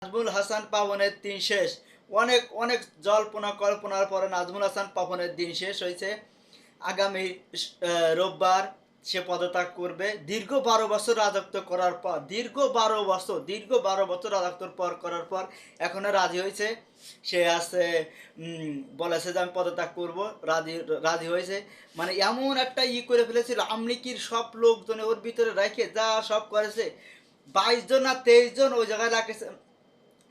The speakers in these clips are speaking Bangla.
নাজমুল হাসান পাপনের দিন শেষ। অনেক অনেক জল্পনা কল্পনার পরে নাজমুল হাসান পাপনের দিন শেষ হয়েছে। আগামী রোববার সে পদত্যাগ করবে। দীর্ঘ 12 বছর রাজত্ব করার পর, দীর্ঘ 12 বছর রাজত্ব করার পর এখনো রাজি হয়েছে। সে আছে বলেছে যে আমি পদত্যাগ করবো, রাজি রাজি হয়েছে। মানে এমন একটা করে ফেলেছিল, আমলিকির সব লোকজনে ওর ভিতরে রেখে যা সব করেছে। 22 জন না 23 জন ওই জায়গায় রাখেছে।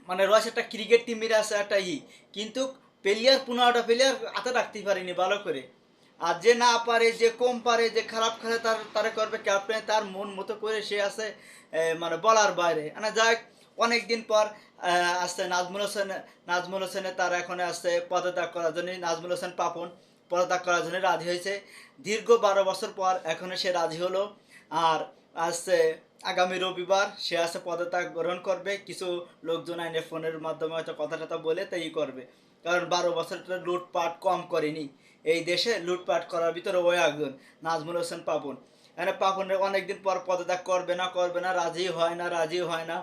মানে রয়েছে একটা ক্রিকেট টিমের আছে একটা কিন্তু প্লেয়ার 15টা প্লেয়ার হাতে রাখতেই পারেনি ভালো করে। আর যে না পারে, যে কম পারে, যে খারাপ খেলে তারে করবে ক্যাপ্টেন, তার মন মতো করে সে আছে মানে বলার বাইরে। মানে যাক, অনেক দিন পর আসছে নাজমুল হোসেনের তার এখন আসছে পদত্যাগ করার জন্য। নাজমুল হোসেন পাপন পদত্যাগ করার জন্য রাজি হয়েছে। দীর্ঘ 12 বছর পর এখনো সে রাজি হলো। আর আসছে আগামী রবিবার সে আছে পদত্যাগ গ্রহণ করবে। কিছু লোকজন আইনে ফোনের মাধ্যমে হয়তো কথা টথা বলে তাই করবে। কারণ 12 বছরটা লুটপাট কম করেনি। এই দেশে লুটপাট করার ভিতরে ওই একজন নাজমুল হোসেন পাপন। এখানে পাপনের অনেকদিন পর পদত্যাগ করবে না, রাজি হয় না।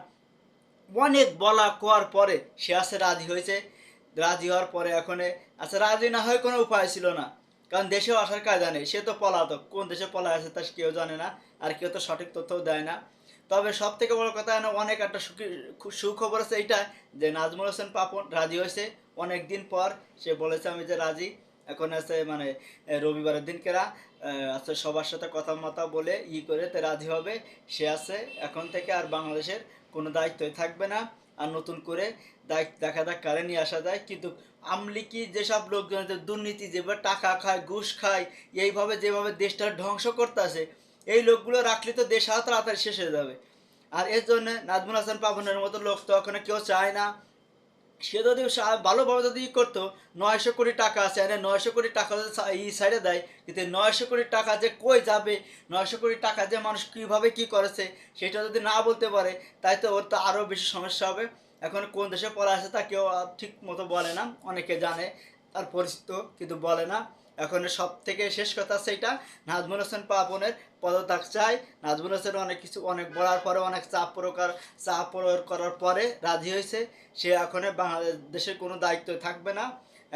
অনেক বলা কোয়ার পরে সে আছে রাজি হয়েছে। রাজি হওয়ার পরে এখন আচ্ছা, রাজি না হয় কোনো উপায় ছিল না। কারণ দেশেও আসার কায়দা নেই, সে তো পলাতক, কোন দেশে পলায় আছে তা কেউ জানে না। আর কেউ তো সঠিক তথ্যও দেয় না। তবে সব থেকে বড় কথা অনেক একটা সুখবর আছে এইটা, যে নাজমুল হোসেন পাপন রাজি হয়েছে অনেক দিন পর। সে বলেছে আমি যে রাজি। এখন আছে মানে রবিবারের দিনকেরা আছে সবার সাথে কথা মতা বলে করে তে রাজি হবে। সে আছে এখন থেকে আর বাংলাদেশের কোনো দায়িত্বই থাকবে না। আর নতুন করে দায়িত্ব দেখা যাক কারে নিয়ে আসা যায়। কিন্তু আমলিকি যেসব লোকজন দুর্নীতি, যেভাবে টাকা খায়, ঘুষ খায়, এইভাবে যেভাবে দেশটা ধ্বংস করতেছে, এই লোকগুলো রাখলে তো দেশ আরো তাড়াতাড়ি শেষ হয়ে যাবে। আর এর জন্য নাজমুল হাসান পাপনের মতো লোক তো ওখানে কেউ চায় না। সে যদি ভালোভাবে যদি করতো, 900 কোটি টাকা আছে, 900 কোটি টাকা যদি সাইডে দেয়, কিন্তু 900 কোটি টাকা যে কই যাবে, 900 কোটি টাকা যে মানুষ কীভাবে কী করেছে, সেটা যদি না বলতে পারে, তাই তো ওর তো আরও বেশি সমস্যা হবে। এখন কোন দেশে পড়া আছে তা কেউ ঠিক মতো বলে না। অনেকে জানে তার পরিচিত, কিন্তু বলে না। এখন সব থেকে শেষ কথা সেইটা, নাজমুল হোসেন পাপনের পদত্যাগ চাই। নাজমুল হোসেন অনেক কিছু অনেক বলার পরে, অনেক চাপ প্রয়োগ করার পরে রাজি হয়েছে। সে এখন বাংলাদেশের কোনো দায়িত্ব থাকবে না।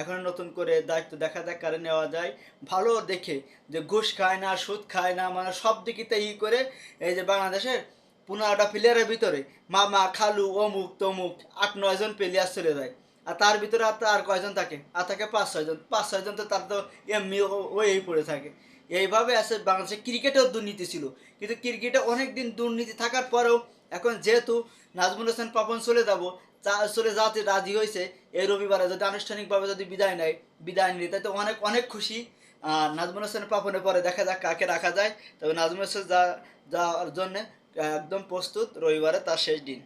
এখন নতুন করে দায়িত্ব দেখা কারে নেওয়া যায় ভালো দেখে, যে ঘুষ খায় না, সুদ খায় না, মানে সব দিকিতে করে। এই যে বাংলাদেশের 15টা প্লেয়ারের ভিতরে মামা, খালু, অমুক তমুক 8-9 জন প্লেয়ার চলে যায়। আর তার ভিতরে আর কয়জন থাকে? আর থাকে 5-6 জন। 5-6 জন তো তার তো এমনি ওই পড়ে থাকে। এইভাবে আছে। বাংলাদেশে ক্রিকেটেও দুর্নীতি ছিল, কিন্তু ক্রিকেটে অনেক দিন দুর্নীতি থাকার পরেও এখন যেহেতু নাজমুল হোসেন পাপন চলে যাতে রাজি হয়েছে, এই রবিবারে যদি আনুষ্ঠানিকভাবে যদি বিদায় নিতে তো অনেক অনেক খুশি। আর নাজমুল হোসেন পাপনের পরে দেখা যাক কাকে রাখা যায়। তবে নাজমুল হোসেন যাওয়ার জন্যে একদম প্রস্তুত। রবিবারে তার শেষ দিন।